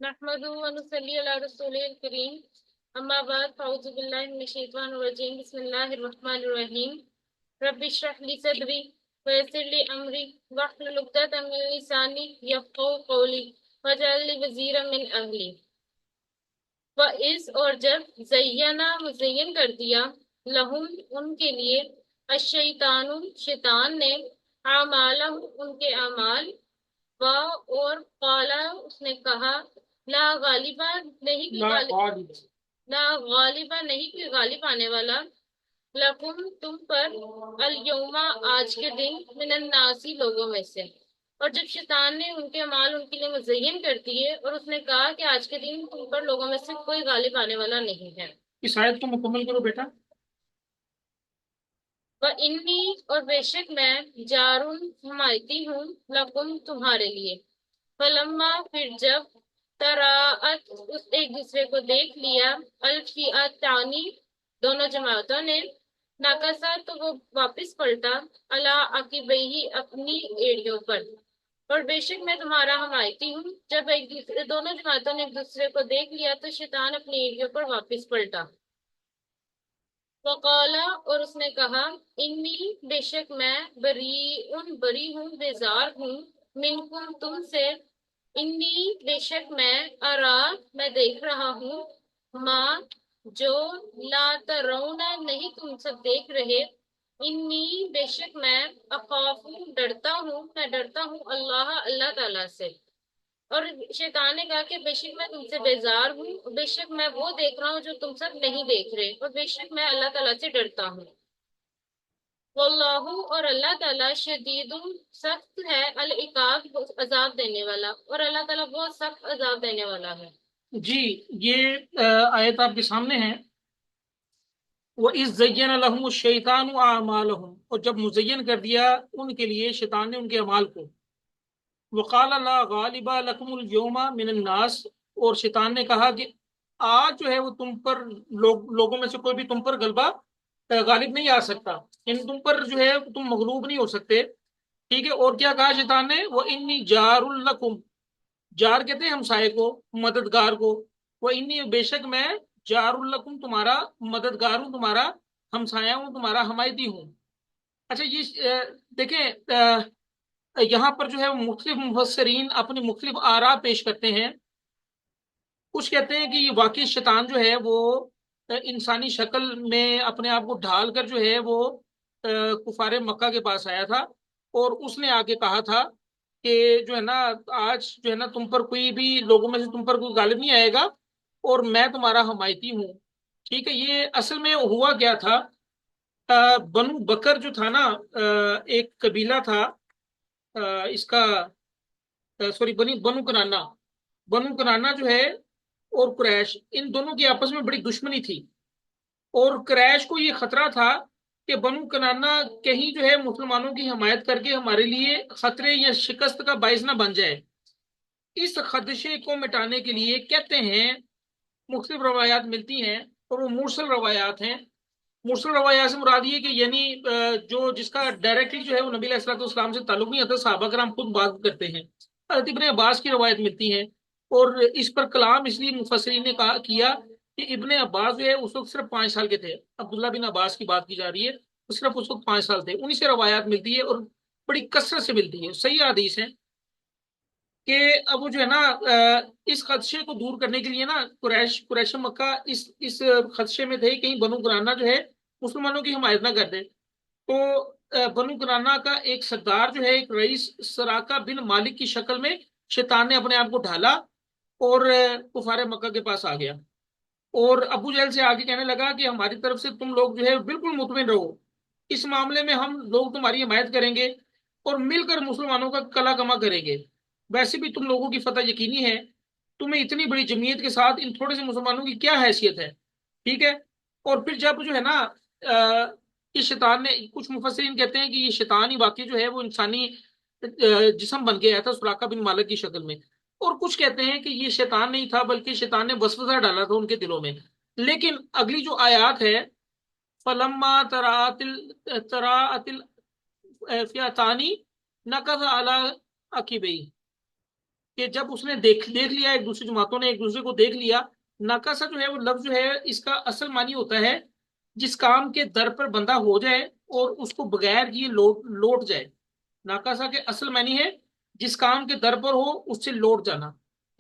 نحمده ونصلي على رسوله الكريم اما بعد فاعوذ بالله من الشيطان الرجيم بسم الله الرحمن الرحيم رب اشرح لي صدري ويسر لي امري واحلل عقدة من لساني يفقهوا قولي واجعل لي وزيرا من اهلي وَإِذْ اور جب زینا مزین کر دیا لہم ان کے لیے الشیطان شیطان نے اعمالہم ان کے اعمال و اور قالا اس نے کہا لا غالبہ نہیں کہ لا غالبہ نہیں کہ غالب آنے والا لکم تم پر الیوم آج کے دن من الناسی لوگوں میں سے۔ اور جب شیطان نے ان کے مال ان کے لیے مزین کر دیے اور اس نے کہا کہ آج کے دن تم پر لوگوں میں سے کوئی غالب آنے والا نہیں ہے۔ اس آیت کو مکمل کرو بیٹا۔ وَإِنِّي اور بے شک میں جارٌ حمایتی ہوں لکم تمہارے لیے۔ فلما پھر جب تراءت اس ایک دوسرے کو دیکھ لیا الفئتانی دونوں جماعتوں نے ناکسا تو وہ واپس پلٹا علی عقبیہ اپنی ایڑیوں پر۔ اور بے شک میں تمہارا حمایتی ہوں۔ جب ایک دوسرے دونوں جماعتوں نے ایک دوسرے کو دیکھ لیا تو شیطان اپنی ایڑیوں پر واپس پلٹا۔ وقالا اور اس نے کہا انی بے شک میں بری ہوں بیزار ہوں منکم تم سے انی بے شک میں ارا میں دیکھ رہا ہوں ماں جو لا ترون نہیں تم سب دیکھ رہے انی بے شک میں اخاف میں ڈرتا ہوں اللہ تعالیٰ سے۔ اور شیطان نے کہا کہ بے شک میں تم سے بیزار ہوں، بے شک میں وہ دیکھ رہا ہوں جو تم سب نہیں دیکھ رہے، اور بے شک میں اللہ تعالیٰ سے ڈرتا ہوں۔ واللہ اور اللہ تعالیٰ شدید سخت ہے العقاب عذاب دینے والا، اور اللہ تعالیٰ بہت سخت عذاب دینے والا ہے۔ جی یہ آیت آپ کے سامنے ہے۔ وَإِذْ زَيَّنَ لَهُمُ الشَّيْطَانُ أَعْمَالَهُمْ اور جب مزین کر دیا ان کے لیے شیطان نے ان کے اعمال کو۔ وَقَالَ لَا غَالِبَ لَكُمُ الْيَوْمَ مِنَ النَّاسِ اور شیطان نے کہا کہ آج جو ہے وہ تم پر لوگوں میں سے کوئی بھی تم پر غلبہ غالب نہیں آ سکتا، یعنی تم پر جو ہے تم مغلوب نہیں ہو سکتے، ٹھیک ہے۔ اور کیا کہا شیطان نے؟ وَإِنِّي جَارٌ لَكُمْ، جار کہتے ہیں ہمسائے کو، مددگار کو۔ وَإِنِّي بے شک میں جار لکم تمہارا مددگار ہوں، تمہارا ہمسایہ ہوں، تمہارا حمایتی ہوں۔ اچھا یہ دیکھیں یہاں پر جو ہے مختلف مفسرین اپنی مختلف آراء پیش کرتے ہیں۔ کچھ کہتے ہیں کہ یہ واقعی شیطان جو ہے وہ انسانی شکل میں اپنے آپ کو ڈھال کر جو ہے وہ کفار مکہ کے پاس آیا تھا، اور اس نے آ کے کہا تھا کہ جو ہے نا آج جو ہے نا تم پر کوئی بھی لوگوں میں سے تم پر کوئی غالب نہیں آئے گا، اور میں تمہارا حمایتی ہوں، ٹھیک ہے۔ یہ اصل میں ہوا کیا تھا، بنو بکر جو تھا نا، ایک قبیلہ تھا اس کا، سوری بنو کنانا جو ہے اور قریش، ان دونوں کی آپس میں بڑی دشمنی تھی، اور قریش کو یہ خطرہ تھا کہ بنو کنانا کہیں جو ہے مسلمانوں کی حمایت کر کے ہمارے لیے خطرے یا شکست کا باعث نہ بن جائے۔ اس خدشے کو مٹانے کے لیے کہتے ہیں مختلف روایات ملتی ہیں، اور وہ مرسل روایات ہیں۔ مرسل روایات سے مراد یہ کہ یعنی جو جس کا ڈائریکٹلی جو ہے وہ نبی علیہ الصلوۃ والسلام سے تعلق نہیں ہوتا، صحابہ کرام خود بات کرتے ہیں۔ حضرت ابن عباس کی روایت ملتی ہے، اور اس پر کلام اس لیے مفسرین نے کیا کہ ابن عباس جو ہے اس وقت صرف 5 سال کے تھے، عبداللہ بن عباس کی بات کی جا رہی ہے، وہ صرف اس وقت 5 سال تھے۔ انہی سے روایات ملتی ہے، اور بڑی کثرت سے ملتی ہے، صحیح حدیث ہے کہ اب وہ جو ہے نا اس خدشے کو دور کرنے کے لیے نا قریش مکہ اس خدشے میں تھے کہیں بنو قرانہ جو ہے مسلمانوں کی حمایت نہ کر دے۔ تو بنو قرانہ کا ایک سردار جو ہے، ایک رئیس سراقہ بن مالک کی شکل میں شیطان نے اپنے آپ کو ڈھالا اور کفار مکہ کے پاس آ گیا، اور ابو جہل سے آگے کہنے لگا کہ ہماری طرف سے تم لوگ جو ہے بالکل مطمئن رہو، اس معاملے میں ہم لوگ تمہاری حمایت کریں گے اور مل کر مسلمانوں کا کلا کما کریں گے۔ ویسے بھی تم لوگوں کی فتح یقینی ہے، تمہیں اتنی بڑی جمعیت کے ساتھ ان تھوڑے سے مسلمانوں کی کیا حیثیت ہے، ٹھیک ہے۔ اور پھر جب جو ہے نا اس شیطان نے، کچھ مفسرین کہتے ہیں کہ یہ شیطان ہی واقعی جو ہے وہ انسانی جسم بن گیا تھا سراقہ بن مالک کی شکل میں، اور کچھ کہتے ہیں کہ یہ شیطان نہیں تھا بلکہ شیطان نے وسوسہ ڈالا تھا ان کے دلوں میں۔ لیکن اگلی جو آیات ہے فلما تراءت الفئتان نکص علی عقبیہ، کہ جب اس نے دیکھ لیا، ایک دوسری جماعتوں نے ایک دوسرے کو دیکھ لیا. ناکاسا جو ہے وہ لفظ جو ہے اس کا اصل معنی ہوتا ہے جس کام کے در پر بندہ ہو جائے اور اس کو بغیر یہ لوٹ جائے. ناکاسا کے اصل معنی ہے جس کام کے در پر ہو اس سے لوٹ جانا.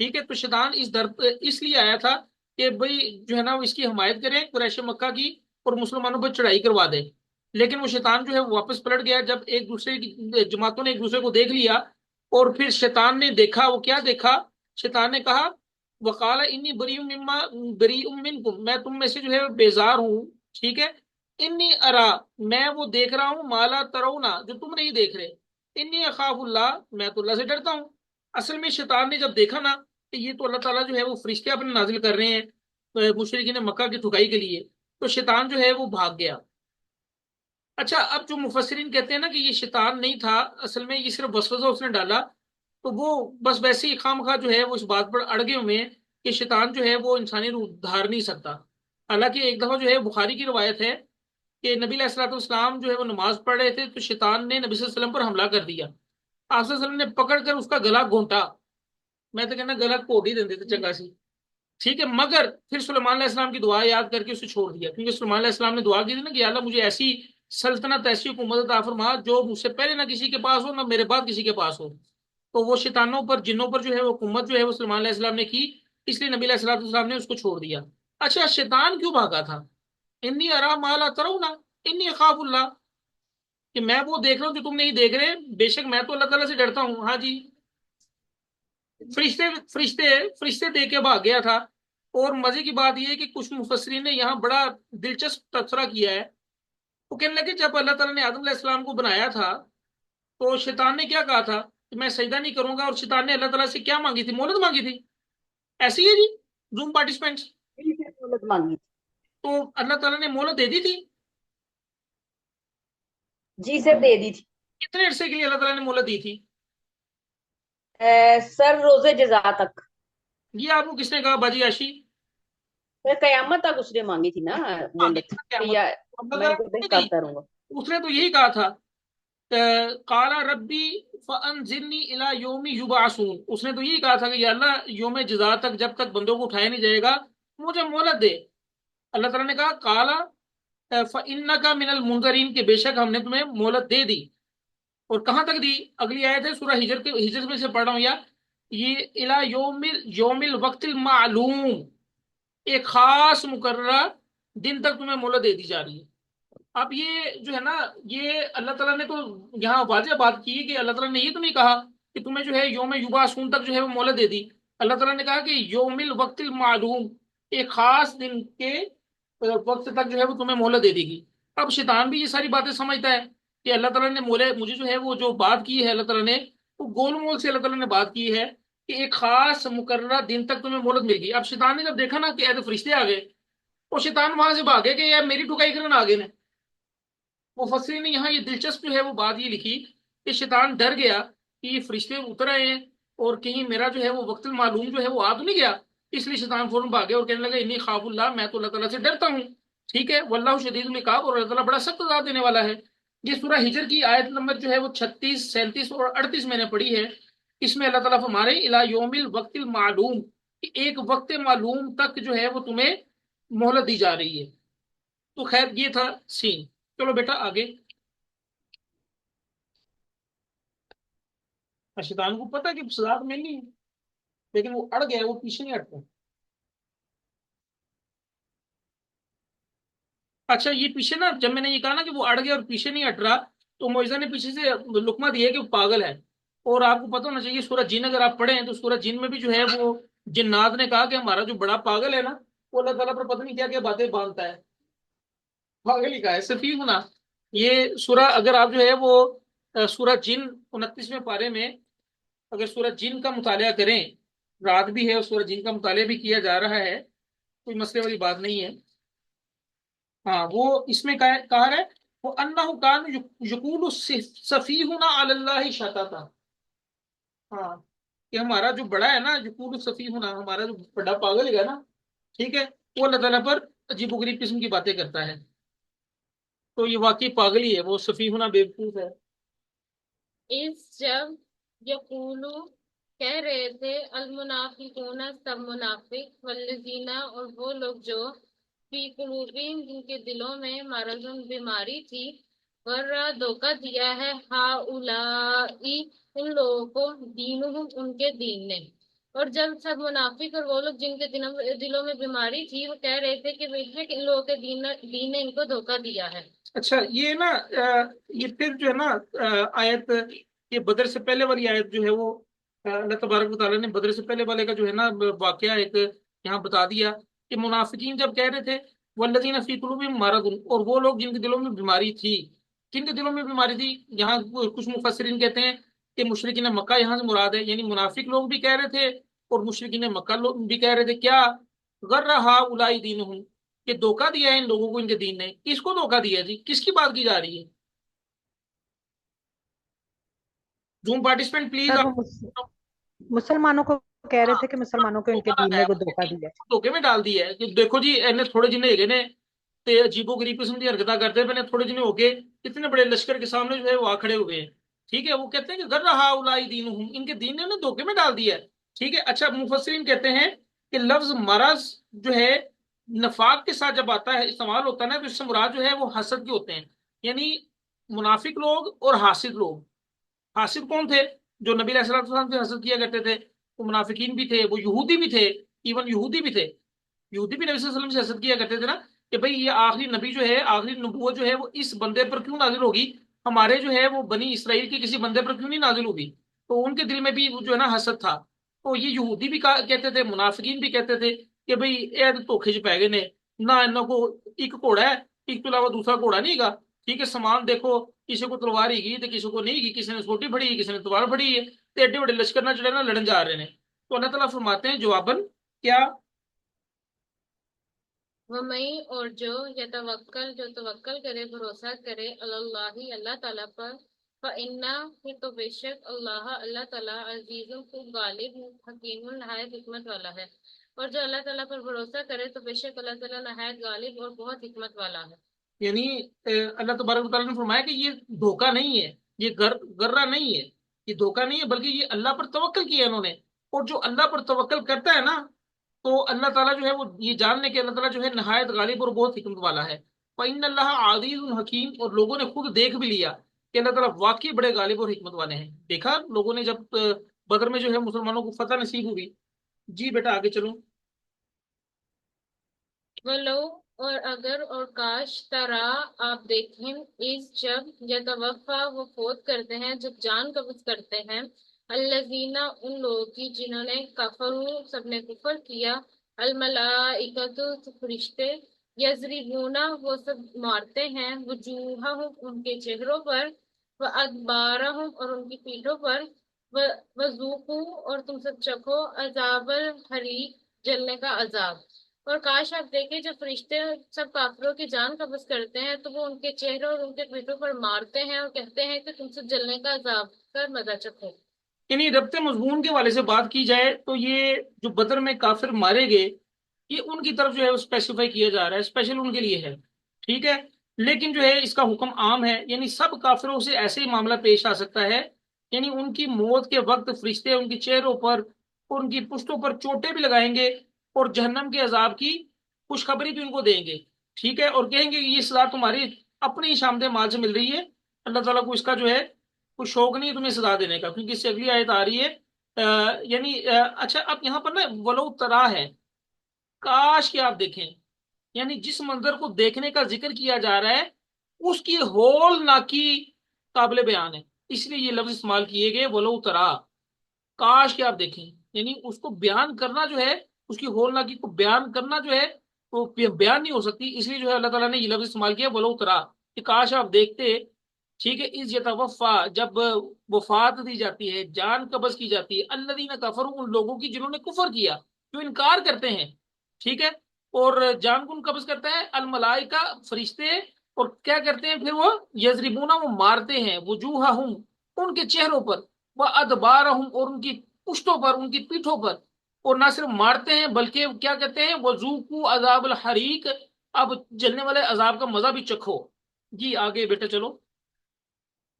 ٹھیک ہے، تو شیطان اس لیے آیا تھا کہ بھئی جو ہے نا وہ اس کی حمایت کرے قریش مکہ کی اور مسلمانوں پر چڑھائی کروا دے. لیکن وہ شیطان جو ہے وہ واپس پلٹ گیا جب ایک دوسرے کی جماعتوں نے ایک دوسرے کو دیکھ لیا. اور پھر شیطان نے دیکھا، وہ کیا دیکھا؟ شیطان نے کہا وقال انی بریء منکم، میں تم میں سے جو ہے بیزار ہوں. ٹھیک ہے، انی ارا، میں وہ دیکھ رہا ہوں، مالا ترونا، جو تم نہیں دیکھ رہے. انی اخاف اللہ، میں تو اللہ سے ڈرتا ہوں. اصل میں شیطان نے جب دیکھا نا کہ یہ تو اللہ تعالیٰ جو ہے وہ فرشتے اپنے نازل کر رہے ہیں مشرکین مکہ کی ٹھکائی کے لیے، تو شیطان جو ہے وہ بھاگ گیا. اچھا، اب جو مفسرین کہتے ہیں نا کہ یہ شیطان نہیں تھا، اصل میں یہ صرف وسوسہ اس نے ڈالا، تو وہ بس ویسے ہی خام خواہ جو ہے وہ اس بات پر اڑ گئے ہوئے ہیں کہ شیطان جو ہے وہ انسانی روح دھار نہیں سکتا. حالانکہ ایک دفعہ جو ہے بخاری کی روایت ہے کہ نبی علیہ الصلوۃ والسلام جو ہے وہ نماز پڑھ رہے تھے تو شیطان نے نبی صلی اللہ علیہ وسلم پر حملہ کر دیا. آپ صلی اللہ علیہ وسلم نے پکڑ کر اس کا گلا گھونٹا، میں تو کہنا گلا کوٹ ہی دیتے تھے چنگا سی. ٹھیک ہے، مگر پھر سلیمان علیہ السلام کی دعا یاد کر کے اسے چھوڑ دیا، کیونکہ سلیمان علیہ السلام نے دعا کی تھی نا کہ یا اللہ مجھے ایسی سلطنت، ایسی حکومت عطا فرما جو مجھ سے پہلے نہ کسی کے پاس ہو نہ میرے بعد کسی کے پاس ہو. تو وہ شیطانوں پر، جنوں پر جو ہے وہ حکومت جو ہے وہ سلیمان علیہ السلام نے کی، اس لیے نبی علیہ السلام نے اس کو چھوڑ دیا. اچھا، شیطان کیوں بھاگا تھا؟ انی ارا ما لا ترون انی اخاف اللہ، کہ میں وہ دیکھ رہا ہوں جو تم نہیں دیکھ رہے، بے شک میں تو اللہ تعالیٰ سے ڈرتا ہوں. ہاں جی، فرشتے فرشتے فرشتے دے کے بھاگ گیا تھا. اور مزے کی بات یہ ہے کہ کچھ مفسرین نے یہاں بڑا دلچسپ تبصرہ کیا ہے. وہ کہنے لگے جب اللہ تعالیٰ نے آدم علیہ السلام کو بنایا تھا تو شیطان نے کیا کہا تھا کہ میں سجدہ نہیں کروں گا، اور شیطان نے اللہ تعالیٰ سے کیا مانگی تھی؟ مہلت مانگی تھی. ایسی ہی ہے جی زوم پارٹیسپینٹس. مہلت مانگی تھی تو اللہ تعالیٰ نے مہلت دے دی تھی. جی سر، دے دی تھی. کتنے عرصے کے لیے اللہ تعالیٰ نے مہلت دی تھی؟ سر روزے جزا تک. یہ آپ کو کس نے کہا باجی عاشی؟ سر قیامت تک اس نے مانگی تھی نا مہلت، کہ یا میں کرتا رہوں گا. اس نے تو یہی کہا تھا قال ربی فانظرنی الی یوم یبعثون، اس نے تو یہی کہا تھا کہ یا اللہ یوم جزا تک، جب تک بندوں کو اٹھایا نہیں جائے گا مجھے مہلت دے. اللہ تعالیٰ نے کہا قال فانک من المنظرین، کہ بے شک ہم نے تمہیں مہلت دے دی. اور کہاں تک دی؟ اگلی آیت ہے سورہ ہجر میں سے پڑھ رہا ہوں، یا یہ الی یوم الوقت المعلوم، ایک خاص مقررہ دن تک تمہیں مہلت دے دی جا رہی ہے. اب یہ جو ہے نا، یہ اللہ تعالیٰ نے تو یہاں واضح بات کی کہ اللہ تعالیٰ نے یہ تو نہیں کہا کہ تمہیں جو ہے یوم یبعثون تک جو ہے وہ مہلت دے دی. اللہ تعالیٰ نے کہا کہ یوم الوقت المعلوم، ایک خاص دن کے وقت تک جو ہے وہ تمہیں مہلت دے دی گی. اب شیطان بھی یہ ساری باتیں سمجھتا ہے کہ اللہ تعالیٰ نے مجھے جو ہے وہ جو بات کی ہے اللہ تعالیٰ نے، وہ گول مول سے اللہ تعالیٰ نے بات کی ہے کہ ایک خاص مقررہ دن تک تمہیں مہلت مل گئی. اب شیطان نے جب دیکھا نا کہ ایسے فرشتے آ گئے، اور شیطان وہاں سے بھاگے کہ یار میری ٹھکائی کرنا آگے نے. مفسرین نے یہاں یہ دلچسپ جو ہے وہ بات یہ لکھی کہ شیطان ڈر گیا کہ یہ فرشتے اتر آئے ہیں اور کہیں میرا جو ہے وہ وقت المعلوم جو ہے وہ آ تو نہیں گیا. اس لیے شیطان فوراً بھاگے اور کہنے لگا انی خاف اللہ، میں تو اللہ تعالیٰ سے ڈرتا ہوں. ٹھیک ہے، واللہ شدید العقاب، اور اللہ تعالیٰ بڑا سخت عذاب دینے والا ہے. یہ سورہ ہجر کی آیت نمبر جو ہے وہ 36، 37 اور 38 میں نے پڑھی ہے. اس میں اللہ تعالیٰ فرما رہے الی یوم الوقت المعلوم، کہ ایک وقت معلوم تک جو ہے وہ تمہیں مہلت دی جا رہی ہے. تو خیر یہ تھا سین. چلو بیٹا آگے. شیطان کو پتا کہ سزا تو ملنی ہے، لیکن وہ اڑ گیا، وہ پیچھے نہیں ہٹتا. اچھا، یہ پیچھے نا، جب میں نے یہ کہا نا کہ وہ اڑ گیا اور پیچھے نہیں ہٹ رہا، تو معجزہ نے پیچھے سے لقمہ دیا کہ وہ پاگل ہے. اور آپ کو پتا ہونا چاہیے سورہ جن اگر آپ پڑھیں تو سورہ جن میں بھی جو ہے وہ جنات نے کہا کہ ہمارا جو بڑا پاگل ہے نا وہ اللہ تعالیٰ پر پتہ نہیں کیا کیا باتیں باندھتا ہے. پاگل ہی کہا ہے، سفیہ ہونا. یہ سورہ اگر آپ جو ہے وہ سورہ جن 29ویں پارے میں اگر سورہ جن کا مطالعہ کریں، رات بھی ہے اور سورہ جن کا مطالعہ بھی کیا جا رہا ہے، کوئی مسئلے والی بات نہیں ہے. ہاں، وہ اس میں کہا ہے وہ انہ کان یقول سفیہنا علی اللہ شططا. ہاں، کہ ہمارا جو بڑا ہے نا، یقول سفیہنا، ہمارا جو بڑا پاگل ہے نا، ٹھیک ہے، وہ اللہ تعالیٰ پر عجیب و غریب قسم کی باتیں کرتا ہے. تو یہ واقعی پاگل ہی ہے، وہ سفیہنا بے وقوف ہے. اس جب یقولو کہہ رہے تھے المنافقون سب منافق والذین اور وہ لوگ جو فی قلوبہم جن کے دلوں میں مرض بیماری تھی ورہ دھوکہ دیا ہے ہؤلائی ان لوگوں کو دینہم ان کے دین نے. اور جب سب منافق اور وہ لوگ جن کے دلوں میں بیماری تھی وہ کہہ رہے تھے کہ بے شک ان لوگوں کے دین نے ان کو دھوکہ دیا ہے. اچھا یہ نا یہ پھر جو ہے نا آیت یہ بدر سے پہلے والی آیت جو ہے وہ اللہ تبارک و تعالیٰ نے بدر سے پہلے والے کا جو ہے نا واقعہ ایک یہاں بتا دیا کہ منافقین جب کہہ رہے تھے والذین فی قلوبہم مرض اور وہ لوگ جن کے دلوں میں بیماری تھی. کن کے دلوں میں بیماری تھی؟ یہاں کچھ مفسرین کہتے ہیں کہ مشرکین مکہ یہاں سے مراد ہے، یعنی منافق لوگ بھی کہہ رہے تھے اور مشرکین مکہ لوگ بھی کہہ رہے تھے کیا غر ہؤلاء دینہم کہ دھوکہ دیا ہے ان لوگوں کو ان کے دین نے. کس کو دھوکہ دیا جی؟ کس کی بات کی جا رہی ہے؟ Zoom participant please. سر وہ مسلمانوں کو کہہ رہے تھے کہ مسلمانوں کو ان کے دین نے کو دھوکہ دیا ہے. دھوکے میں ڈال دیا ہے کہ دیکھو جی انہیں تھوڑے جنے ہےگے نے تے عجیب و غریب قسم کی حرکتیں کرتے پہ تھوڑے جنے ہو کے اتنے بڑے لشکر کے سامنے جو ہے وہ آ کھڑے ہوئے ہیں. ٹھیک ہے، وہ کہتے ہیں کہ غر ہؤلاء دینہم ان کے دین نے انہیں دھوکے میں ڈال دیا ہے. ٹھیک ہے. اچھا مفسرین کہتے ہیں کہ لفظ مرض جو ہے نفاق کے ساتھ جب آتا ہے استعمال ہوتا ہے نا تو اس سے مراد جو ہے وہ حسد کے ہوتے ہیں. یعنی منافق لوگ اور حاسد لوگ. حاسد کون تھے؟ جو نبی علیہ السلام سے حسد کیا کرتے تھے. وہ منافقین بھی تھے، وہ یہودی بھی تھے، ایون یہودی بھی تھے. یہودی بھی نبی صلی اللہ علیہ وسلم سے حسد کیا کرتے تھے نا کہ بھئی یہ آخری نبی جو ہے آخری نبوت جو ہے وہ اس بندے پر کیوں نازل ہوگی، ہمارے جو ہے وہ بنی اسرائیل کے کسی بندے پر کیوں نہیں نازل ہوگی. تو ان کے دل میں بھی جو ہے نا حسد تھا. تو یہ یہودی بھی کہتے تھے، منافقین بھی کہتے تھے کہ بھئی اے دھوکھے چ پی گئے نے، نہ انہوں کو ایک گھوڑا ہے، ایک تو علاوہ دوسرا گھوڑا نہیں گا. ٹھیک ہے. سامان دیکھو کسی کو تلوار ہی گی تو کسی کو نہیں گی، کسی نے سوٹی پھڑی ہے کسی نے تلوار پھڑی ہے، تو ایڈے بڑے لشکر نہ چڑھے نا لڑن جا رہے ہیں. تو اللہ تعالیٰ فرماتے ہیں جواباً کیا وَمَن اور جو توکل کرے بھروسہ کرے اللہ اللہ تعالیٰ پر فَإِنَّا پھر تو بے شک اللہ تعالیٰ عزیز خوب غالب حکیم نہایت حکمت والا ہے. اور جو اللہ تعالیٰ پر بھروسہ کرے تو بے شک اللہ تعالیٰ نہایت غالب اور بہت حکمت والا ہے. یعنی اللہ تبارک و تعالیٰ نے فرمایا کہ یہ دھوکہ نہیں ہے، یہ گرہ نہیں ہے، یہ دھوکہ نہیں ہے، بلکہ یہ اللہ پر توکل کیا انہوں نے. اور جو اللہ پر توکل کرتا ہے نا تو اللہ تعالیٰ جو ہے وہ یہ جاننے کے اللہ تعالیٰ جو ہے نہایت غالب اور بہت حکمت والا ہے. فَإِنَّ اللَّهَ عَزِيزٌ حکیم اور لوگوں نے خود دیکھ بھی لیا کہ اللہ تعالیٰ واقعی بڑے غالب اور حکمت والے ہیں. دیکھا لوگوں نے جب بدر میں جو ہے مسلمانوں کو فتح نصیب ہوئی. جی بیٹا آگے چلو. ولو اور اگر اور کاش ترا آپ دیکھیں اس جب یتوفا وہ فوت کرتے ہیں جب جان قبض کرتے ہیں الذین ان لوگوں کی جنہوں نے کفروا سب نے کفر کیا الملائکۃ فرشتے یضربون وہ سب مارتے ہیں وجوہہم ان کے چہروں پر وادبارہم اور ان کی پیٹھوں پر وذوقوا اور تم سب چکھو عذاب الحریق جلنے کا عذاب. اور کاش آپ دیکھیں جب فرشتے سب کافروں کی جان قبض کرتے ہیں تو وہ ان کے چہروں اور ان کے پیٹوں پر مارتے ہیں اور کہتے ہیں کہ تم سے جلنے کا عذاب کر مزہ چکھو. یعنی ربط مضمون کے والے سے بات کی جائے تو یہ جو بدر میں کافر مارے گئے یہ ان کی طرف جو ہے اسپیسیفائی کیا جا رہا ہے، اسپیشل ان کے لیے ہے. ٹھیک ہے. لیکن جو ہے اس کا حکم عام ہے، یعنی سب کافروں سے ایسے ہی معاملہ پیش آ سکتا ہے. یعنی ان کی موت کے وقت فرشتے ان کے چہروں پر اور ان کی پشتوں پر چوٹیں بھی لگائیں گے اور جہنم کے عذاب کی خوشخبری بھی ان کو دیں گے. ٹھیک ہے. اور کہیں گے کہ یہ سزا تمہاری اپنی ہی شامد مال سے مل رہی ہے، اللہ تعالیٰ کو اس کا جو ہے کوئی شوق نہیں ہے تمہیں سزا دینے کا، کیونکہ اس سے اگلی آیت آ رہی ہے. یعنی اچھا اب یہاں پر نا ولو ترا ہے، کاش کہ آپ دیکھیں، یعنی جس منظر کو دیکھنے کا ذکر کیا جا رہا ہے اس کی ہول ناکی قابل بیان ہے، اس لیے یہ لفظ استعمال کیے گئے ولو ترا. کاش کہ آپ دیکھیں، یعنی اس کو بیان کرنا جو ہے اس کی ہول ناکی کو بیان کرنا جو ہے وہ بیان نہیں ہو سکتی، اس لیے جو ہے اللہ تعالیٰ نے یہ لفظ استعمال کیا ولو ترا کہ کاش آپ دیکھتے. ٹھیک ہے. اس یتوفا جب وفات دی جاتی ہے، جان قبض کی جاتی ہے الذین کفروا ان لوگوں کی جنہوں نے کفر کیا، جو انکار کرتے ہیں. ٹھیک ہے. اور جان کون قبض کرتا ہے؟ الملائکہ فرشتے. اور کیا کرتے ہیں پھر وہ یضربون وہ مارتے ہیں وجوہہم ان کے چہروں پر وادبارہم اور ان کی پشتوں پر ان کی پیٹھوں پر. اور نہ صرف مارتے ہیں بلکہ کیا کہتے ہیں وذوقوا عذاب الحریق اب جلنے والے عذاب کا مزہ بھی چکھو. جی آگے بیٹا چلو.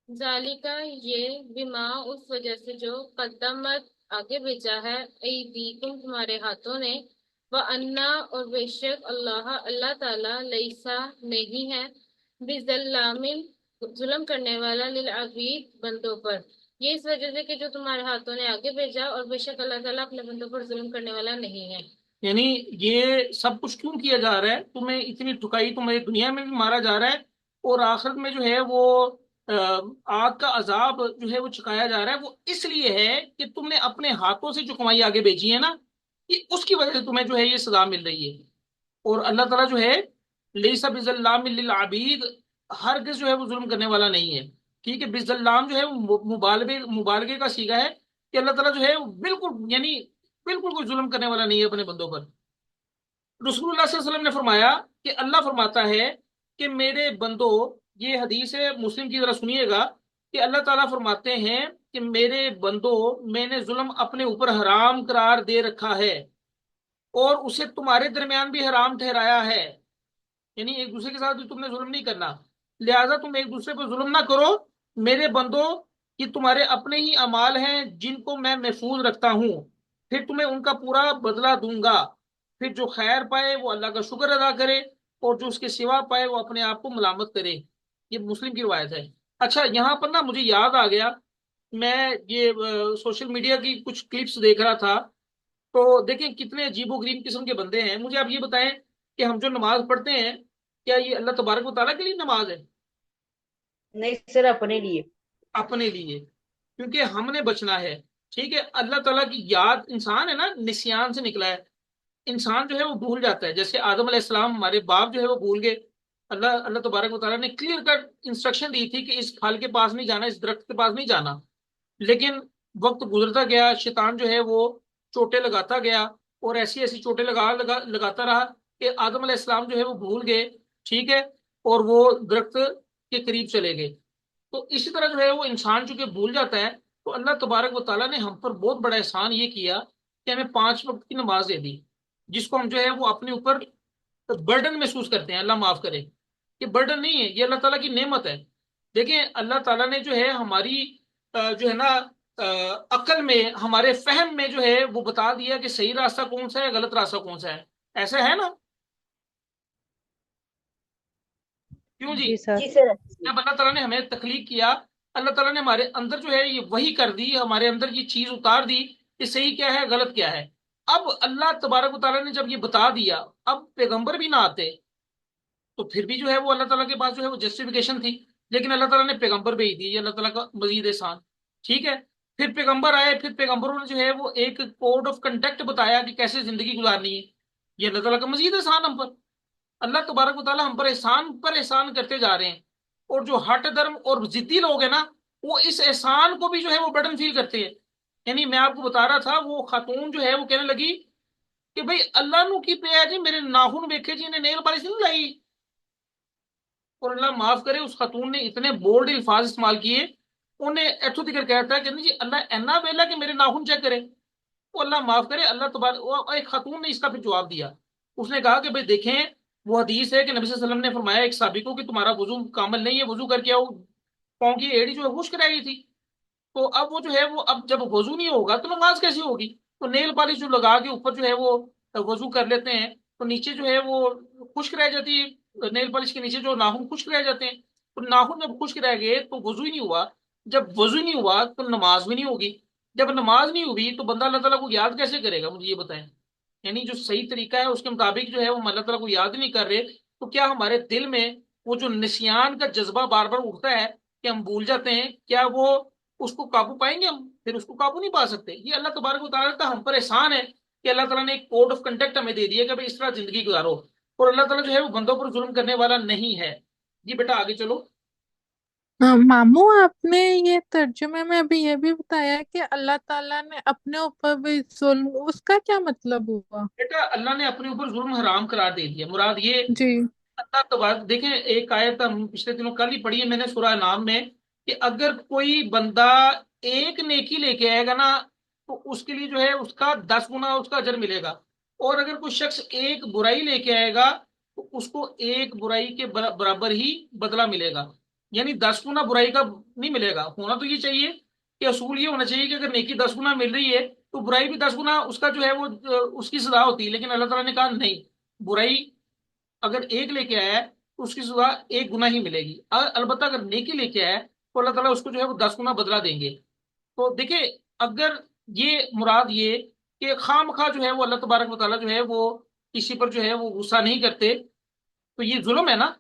ذالکہ یہ بما اس وجہ سے جو قدمت آگے بھیجا ہے، ایدیکم تمہارے ہاتھوں نے، وَأَنَّا اور بے شک اللہ تعالیٰ لیسا نہیں ہے، بِظَلَّامٍ ظلم کرنے والا للعبید بندوں پر. یہ اس وجہ سے کہ جو تمہارے ہاتھوں نے آگے بھیجا، اور بے شک اللہ تعالیٰ اپنے بندوں پر ظلم کرنے والا نہیں ہے. یعنی یہ سب کچھ کیوں کیا جا رہا ہے؟ تمہیں اتنی ٹھکائی تمہیں دنیا میں بھی مارا جا رہا ہے، اور آخرت میں جو ہے وہ آگ کا عذاب جو ہے وہ چکایا جا رہا ہے. وہ اس لیے ہے کہ تم نے اپنے ہاتھوں سے جو کمائی آگے بھیجی ہے نا، یہ اس کی وجہ سے تمہیں جو ہے یہ سزا مل رہی ہے. اور اللہ تعالیٰ جو ہے لیسا بظلام للعبید، ہرگز جو ہے وہ ظلم کرنے والا نہیں ہے. ٹھیک ہے، بظلام جو ہے وہ مبالغے کا صیغہ ہے کہ اللہ تعالیٰ جو ہے وہ بالکل یعنی بالکل کوئی ظلم کرنے والا نہیں ہے اپنے بندوں پر. رسول اللہ صلی اللہ علیہ وسلم نے فرمایا کہ اللہ فرماتا ہے کہ میرے بندو، یہ حدیث ہے مسلم کی، ذرا سنیے گا کہ اللہ تعالیٰ فرماتے ہیں کہ میرے بندو، میں نے ظلم اپنے اوپر حرام قرار دے رکھا ہے، اور اسے تمہارے درمیان بھی حرام ٹھہرایا ہے. یعنی ایک دوسرے کے ساتھ بھی تم نے ظلم نہیں کرنا، لہذا تم ایک دوسرے پر ظلم نہ کرو. میرے بندو، یہ تمہارے اپنے ہی اعمال ہیں جن کو میں محفوظ رکھتا ہوں، پھر تمہیں ان کا پورا بدلہ دوں گا. پھر جو خیر پائے وہ اللہ کا شکر ادا کرے، اور جو اس کے سوا پائے وہ اپنے آپ کو ملامت کرے. یہ مسلم کی روایت ہے. اچھا، یہاں پر نا مجھے یاد آ گیا، میں یہ سوشل میڈیا کی کچھ کلپس دیکھ رہا تھا، تو دیکھیں کتنے عجیب و غریب قسم کے بندے ہیں. مجھے آپ یہ بتائیں کہ ہم جو نماز پڑھتے ہیں، کیا یہ اللہ تبارک و تعالیٰ کے لیے نماز ہے؟ نہیں، صرف اپنے لیے. اپنے لیے، کیونکہ ہم نے بچنا ہے. ٹھیک ہے، اللہ تعالیٰ کی یاد، انسان ہے نا نسیان سے نکلا ہے، انسان جو ہے وہ بھول جاتا ہے. جیسے آدم علیہ السلام ہمارے باپ جو ہے وہ بھول گئے. اللہ تبارک و تعالیٰ نے کلیئر کٹ انسٹرکشن دی تھی کہ اس پھل کے پاس نہیں جانا، اس درخت کے پاس نہیں جانا. لیکن وقت گزرتا گیا، شیطان جو ہے وہ چوٹیں لگاتا گیا، اور ایسی ایسی چوٹیں لگاتا رہا کہ آدم علیہ السلام جو ہے وہ بھول گئے. ٹھیک ہے، اور وہ درخت کے قریب چلے گئے. تو اسی طرح جو ہے وہ انسان چونکہ بھول جاتا ہے، تو اللہ تبارک و تعالیٰ نے ہم پر بہت بڑا احسان یہ کیا کہ ہمیں 5 وقت کی نماز دے دی، جس کو ہم جو ہے وہ اپنے اوپر برڈن محسوس کرتے ہیں. اللہ معاف کرے، یہ برڈن نہیں ہے، یہ اللہ تعالیٰ کی نعمت ہے. دیکھیں اللہ تعالیٰ نے جو ہے ہماری جو ہے نا عقل میں، ہمارے فہم میں جو ہے وہ بتا دیا کہ صحیح راستہ کون سا ہے، غلط راستہ کون سا ہے. ایسا ہے نا؟ کیوں جی؟ جی سر. جی سر. جب اللہ تعالیٰ نے ہمیں تخلیق کیا، اللہ تعالیٰ نے ہمارے اندر جو ہے یہ وہی کر دی، ہمارے اندر یہ چیز اتار دی کہ صحیح کیا ہے، غلط کیا ہے. اب اللہ تبارک و تعالیٰ نے جب یہ بتا دیا، اب پیغمبر بھی نہ آتے تو پھر بھی جو ہے وہ اللہ تعالیٰ کے پاس جو ہے وہ جسٹیفیکیشن تھی. لیکن اللہ تعالیٰ نے پیغمبر بھیج دی، یہ اللہ تعالیٰ کا مزید احسان. ٹھیک ہے، پھر پیغمبر آئے، پھر پیغمبروں نے جو ہے وہ ایک کوڈ آف کنڈکٹ بتایا کہ کیسے زندگی گزارنی ہے. یہ اللہ تعالیٰ کا مزید احسان ہم پر. اللہ تبارک و تعالیٰ ہم پر احسان کرتے جا رہے ہیں. اور جو ہٹ درم اور ضدی لوگ ہیں نا، وہ اس احسان کو بھی جو ہے وہ برڈن فیل کرتے ہیں. یعنی میں آپ کو بتا رہا تھا، وہ خاتون جو ہے وہ کہنے لگی کہ بھئی اللہ نو کی پہ ہے جی، میرے ناخن ویکھے جی، انہیں نیل پالش نہیں لائی. اور اللہ معاف کرے، اس خاتون نے اتنے بولڈ الفاظ استعمال کیے، انہیں ایتھو دکر کہتا ہے کہ جی اللہ اینا ویلا کہ میرے ناخن چیک کرے. وہ اللہ معاف کرے، اللہ تبارک، ایک خاتون نے اس کا پھر جواب دیا. اس نے کہا کہ بھئی دیکھیں، وہ حدیث ہے کہ نبی صلی اللہ علیہ وسلم نے فرمایا ایک صحابی کو کہ تمہارا وضو کامل نہیں ہے، وضو کر کے آؤ. پاؤں کی ایڑی جو ہے خشک رہ گئی تھی. تو اب وہ جو ہے وہ، اب جب وضو نہیں ہوگا تو نماز کیسی ہوگی؟ تو نیل پالش جو لگا کے اوپر جو ہے وہ وضو کر لیتے ہیں، تو نیچے جو ہے وہ خشک رہ جاتی ہے، نیل پالش کے نیچے جو ناخن خشک رہ جاتے ہیں. تو ناخن جب خشک رہ گئے تو وضو ہی نہیں ہوا. جب وضو نہیں ہوا تو نماز بھی نہیں ہوگی. جب نماز نہیں ہوئی تو بندہ اللہ تعالیٰ کو یاد کیسے کرے گا؟ مجھے یہ بتائیں. یعنی جو صحیح طریقہ ہے اس کے مطابق جو ہے وہ اللہ تعالیٰ کو یاد نہیں کر رہے، تو کیا ہمارے دل میں وہ جو نسیان کا جذبہ بار بار اٹھتا ہے کہ ہم بھول جاتے ہیں، کیا وہ اس کو قابو پائیں گے؟ ہم پھر اس کو قابو نہیں پا سکتے. یہ اللہ تبارک و تعالیٰ کا ہم پر احسان ہے کہ اللہ تعالیٰ نے ایک کوڈ آف کنڈکٹ ہمیں دے دیا کہ بھائی اس طرح زندگی گزارو. اور اللہ تعالیٰ جو ہے وہ بندوں پر ظلم کرنے والا نہیں ہے. جی بیٹا آگے چلو. ماموں، آپ نے یہ ترجمے میں ابھی یہ بھی بتایا کہ اللہ تعالیٰ نے اپنے اوپر بھی ظلم، اس کا کیا مطلب ہوا؟ بیٹا اللہ نے اپنے اوپر ظلم حرام قرار دے دیا، مراد یہ جی. اللہ تبارک، دیکھیں ایک آیت ہم پچھلے دنوں کل ہی پڑھی ہے میں نے سورہ نام میں، کہ اگر کوئی بندہ ایک نیکی لے کے آئے گا نا تو اس کے لیے جو ہے اس کا 10 گنا اس کا اجر ملے گا. اور اگر کوئی شخص ایک برائی لے کے آئے گا تو اس کو ایک برائی کے برابر ہی بدلہ ملے گا. یعنی 10 گنا برائی کا نہیں ملے گا. ہونا تو یہ چاہیے کہ اصول یہ ہونا چاہیے کہ اگر نیکی 10 گنا مل رہی ہے تو برائی بھی 10 گنا اس کا جو ہے وہ اس کی سزا ہوتی ہے، لیکن اللہ تعالیٰ نے کہا نہیں، برائی اگر ایک لے کے آیا ہے تو اس کی سزا 1 گنا ہی ملے گی، البتہ اگر نیکی لے کے آیا ہے تو اللہ تعالیٰ اس کو جو ہے وہ 10 گنا بدلہ دیں گے۔ تو دیکھیں، اگر یہ مراد یہ کہ خواہ مخواہ جو ہے وہ اللہ تبارک و تعالیٰ جو ہے وہ کسی پر جو ہے وہ غصہ نہیں کرتے، تو یہ ظلم ہے نا۔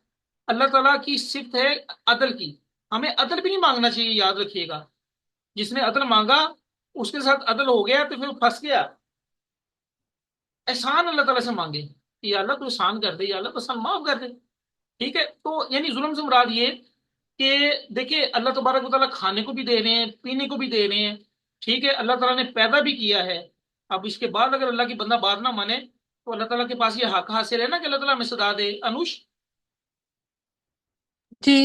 اللہ تعالیٰ کی صفت ہے عدل کی، ہمیں عدل بھی نہیں مانگنا چاہیے، یاد رکھیے گا، جس نے عدل مانگا اس کے ساتھ عدل ہو گیا تو پھر پھنس گیا۔ احسان اللہ تعالیٰ سے مانگے کہ یا اللہ تو احسان کر دے، یا اللہ تو احسان معاف کر دے، ٹھیک ہے۔ تو یعنی ظلم سے مراد یہ کہ دیکھیں اللہ تبارک و تعالیٰ کھانے کو بھی دے رہے ہیں، پینے کو بھی دے رہے ہیں، ٹھیک ہے، اللہ تعالیٰ نے پیدا بھی کیا ہے۔ اب اس کے بعد اگر اللہ کی بندہ بات نہ مانے تو اللہ تعالیٰ کے پاس یہ حق حاصل ہے نا کہ اللہ تعالیٰ ہمیں سزا دے۔ انوش، جی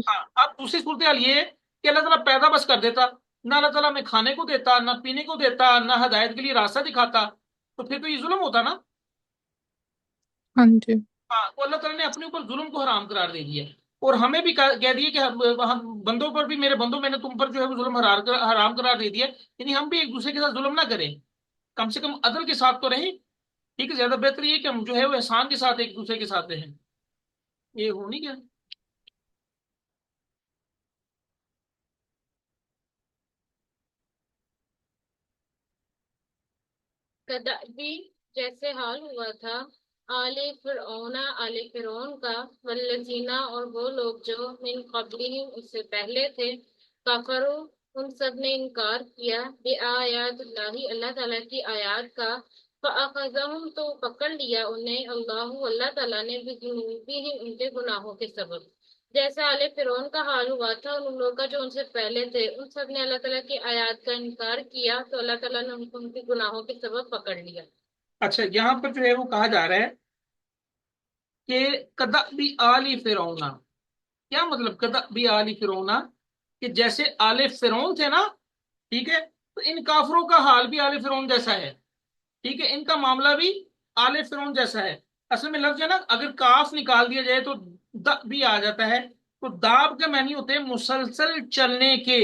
ہاں، اب دوسری صورتحال یہ ہے کہ اللہ تعالیٰ پیدا بس کر دیتا، نہ اللہ تعالیٰ ہمیں کھانے کو دیتا، نہ پینے کو دیتا، نہ ہدایت کے لیے راستہ دکھاتا، تو پھر تو یہ ظلم ہوتا نا۔ ہاں جی ہاں، تو اللہ تعالیٰ نے اپنے اوپر ظلم کو حرام قرار دے دیا ہے، اور ہمیں بھی کہہ دیا کہ ہم بندوں پر بھی، میرے بندوں میں نے تم پر جو ہے وہ ظلم حرام قرار دے دیا، یعنی ہم بھی ایک دوسرے کے ساتھ ظلم نہ کریں، کم سے کم عدل کے ساتھ تو رہیں، ٹھیک ہے۔ زیادہ بہتر یہ کہ ہم جو ہے وہ احسان کے ساتھ ایک دوسرے کے ساتھ رہیں، یہ ہو نہیں کیا۔ کدابی جیسے حال ہوا تھا آل فرعون کا، والذینہ اور وہ لوگ جو من قبلہم اس سے پہلے تھے، کفروا ان سب نے انکار کیا بآیات اللہ اللہ تعالیٰ کی آیات کا، فأخذہم تو پکڑ لیا انہیں اللہ تعالیٰ نے بذنوبہم ان کے گناہوں کے سبب، جیسا آل فرعون کا حال ہوا تھا ان لوگوں کا جو ان سے پہلے تھے، ان سب نے اللہ تعالیٰ کی آیات کا انکار کیا تو اللہ تعالیٰ نے ان کو ان کے گناہوں کے سبب پکڑ لیا۔ اچھا، یہاں پر جو ہے وہ کہا جا رہا ہے کہ کدأب آل فرعون، کیا مطلب کدأب آل فرعون؟ کہ جیسے آل فرعون تھے نا، ٹھیک ہے، تو ان کافروں کا حال بھی آل فرعون جیسا ہے، ٹھیک ہے، ان کا معاملہ بھی آل فرعون جیسا ہے۔ اصل میں لفظ ہے نا، اگر کاف نکال دیا جائے تو د بھی آ جاتا ہے، تو داب کے معنی ہوتے ہیں مسلسل چلنے کے،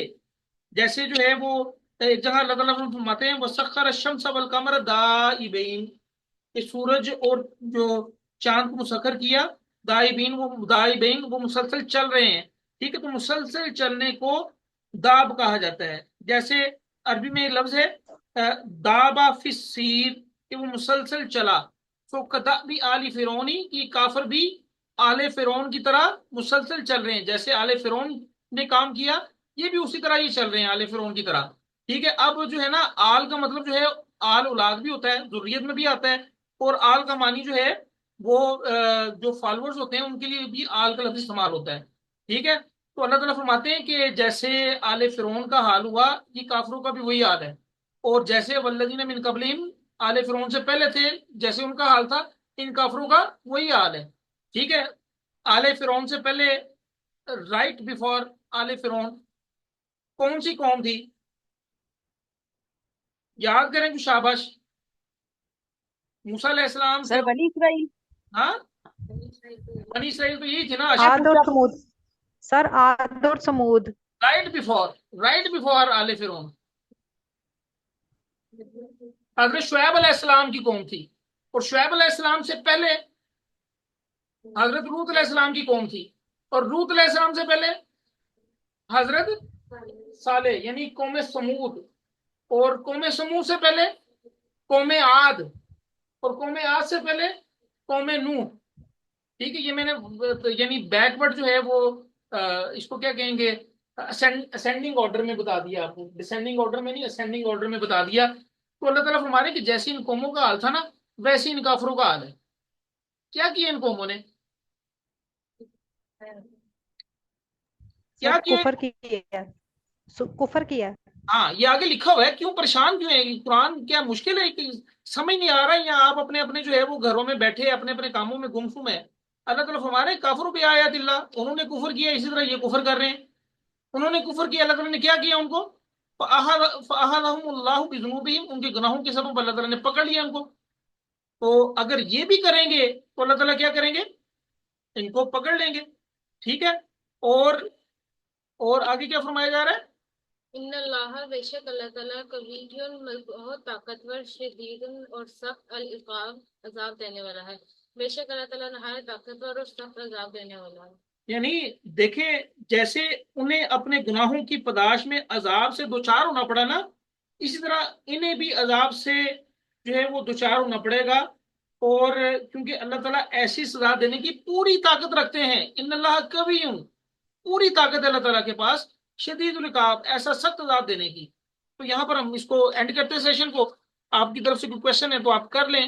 جیسے جو ہے وہ ایک جگہ اللہ تعالیٰ فرماتے ہیں وَسَخَّرَ الشَّمْسَ وَالْقَمَرَ دَائِبَيْنِ، کہ سورج اور جو چاند کو مسخر کیا، دائبین وہ مسلسل چل رہے ہیں، ٹھیک ہے، تو مسلسل چلنے کو داب کہا جاتا ہے۔ جیسے عربی میں لفظ ہے دابا فی السیر، کہ وہ مسلسل چلا، سو کدأب آل فرعونی کی کافر بھی آل فرعون کی طرح مسلسل چل رہے ہیں، جیسے آل فرعون نے کام کیا یہ بھی اسی طرح ہی چل رہے ہیں آل فرعون کی طرح، ٹھیک ہے۔ اب جو ہے نا، آل کا مطلب جو ہے آل اولاد بھی ہوتا ہے، ذریت میں بھی آتا ہے، اور آل کا معنی جو ہے وہ جو فالوورز ہوتے ہیں ان کے لیے بھی آل کا لفظ استعمال ہوتا ہے، ٹھیک ہے۔ تو اللہ تعالیٰ فرماتے ہیں کہ جیسے آل فرعون کا حال ہوا، یہ کافروں کا بھی وہی حال ہے، اور جیسے والذین من قبلہم آل فرعون سے پہلے تھے جیسے ان کا حال تھا، ان کافروں کا وہی حال ہے، ٹھیک ہے۔ آل فرعون سے پہلے، رائٹ بیفور آل فرعون، کون سی قوم تھی؟ یاد کریں جو شاباش، موسیٰ علیہ السلام سر بنی اسرائیل، ہاں، بنی اسرائیل تو یہی تھی نا، عاد اور سمود سر، عاد اور سمود، رائٹ بیفور آل فرعون۔ حضرت شعیب علیہ السلام کی قوم تھی، اور شعیب علیہ السلام سے پہلے حضرت لوط علیہ السلام کی قوم تھی، اور لوط علیہ السلام سے پہلے حضرت صالح یعنی قوم سمود، اور قوم سمود سے پہلے قوم عاد، اور قوم عاد سے پہلے قوم نوح، ٹھیک ہے۔ یہ میں نے یعنی بیکورڈ جو ہے وہ اس کو کیا کہیں گے، اسینڈنگ آرڈر میں بتا دیا آپ کو، ڈسینڈنگ آرڈر میں نہیں، اسینڈنگ آرڈر میں بتا دیا۔ تو اللہ تعالیٰ فرما رہے ہیں کہ جیسے ان قوموں کا حال تھا نا، ویسے ان کافروں کا حال ہے۔ کیا کیا ان قوموں نے؟ کیا سر کیا؟ کفر کیا، کفر کیا۔ ہاں، یہ آگے لکھا ہوا ہے، کیوں پریشان کیوں ہے؟ قرآن کیا مشکل ہے کہ سمجھ نہیں آ رہا ہے، یا آپ اپنے اپنے جو ہے وہ گھروں میں بیٹھے اپنے اپنے کاموں میں گمسم ہے؟ اللہ تعالیٰ فرما رہے ہیں کافروا بآیات اللہ، انہوں نے کفر کیا، اسی طرح یہ کفر کر رہے ہیں۔ انہوں نے کفر کیا، اللہ تعالیٰ نے کیا کیا ان کو؟ فأخذهم اللہ بذنوبہم، ان کے گناہوں کے سبب اللہ تعالیٰ نے پکڑ لیا ان کو۔ تو اگر یہ بھی کریں گے تو اللہ تعالیٰ کیا کریں گے؟ ان کو پکڑ لیں گے، ٹھیک ہے۔ اور آگے کیا فرمایا جا رہا ہے؟ ان اللہ بے شک اللہ تعالیٰ قوی بہت طاقتور شدید اور سخت العقاب عذاب دینے والا ہے. بے شک اللہ تعالیٰ نہایت طاقتور اور سخت عذاب دینے والا ہے. یعنی دیکھیں جیسے انہیں اپنے گناہوں کی پداش میں عذاب سے دوچار ہونا پڑا نا، اسی طرح انہیں بھی عذاب سے جو ہے وہ دوچار ہونا پڑے گا. اور کیونکہ اللہ تعالیٰ ایسی سزا دینے کی پوری طاقت رکھتے ہیں. ان اللہ کبھی پوری طاقت ہے اللہ تعالیٰ کے پاس، شدید العقاب، ایسا سخت عذاب دینے کی. تو یہاں پر ہم اس کو اینڈ کرتے ہیں سیشن کو. آپ کی طرف سے کوئی کوشچن ہے تو آپ کر لیں.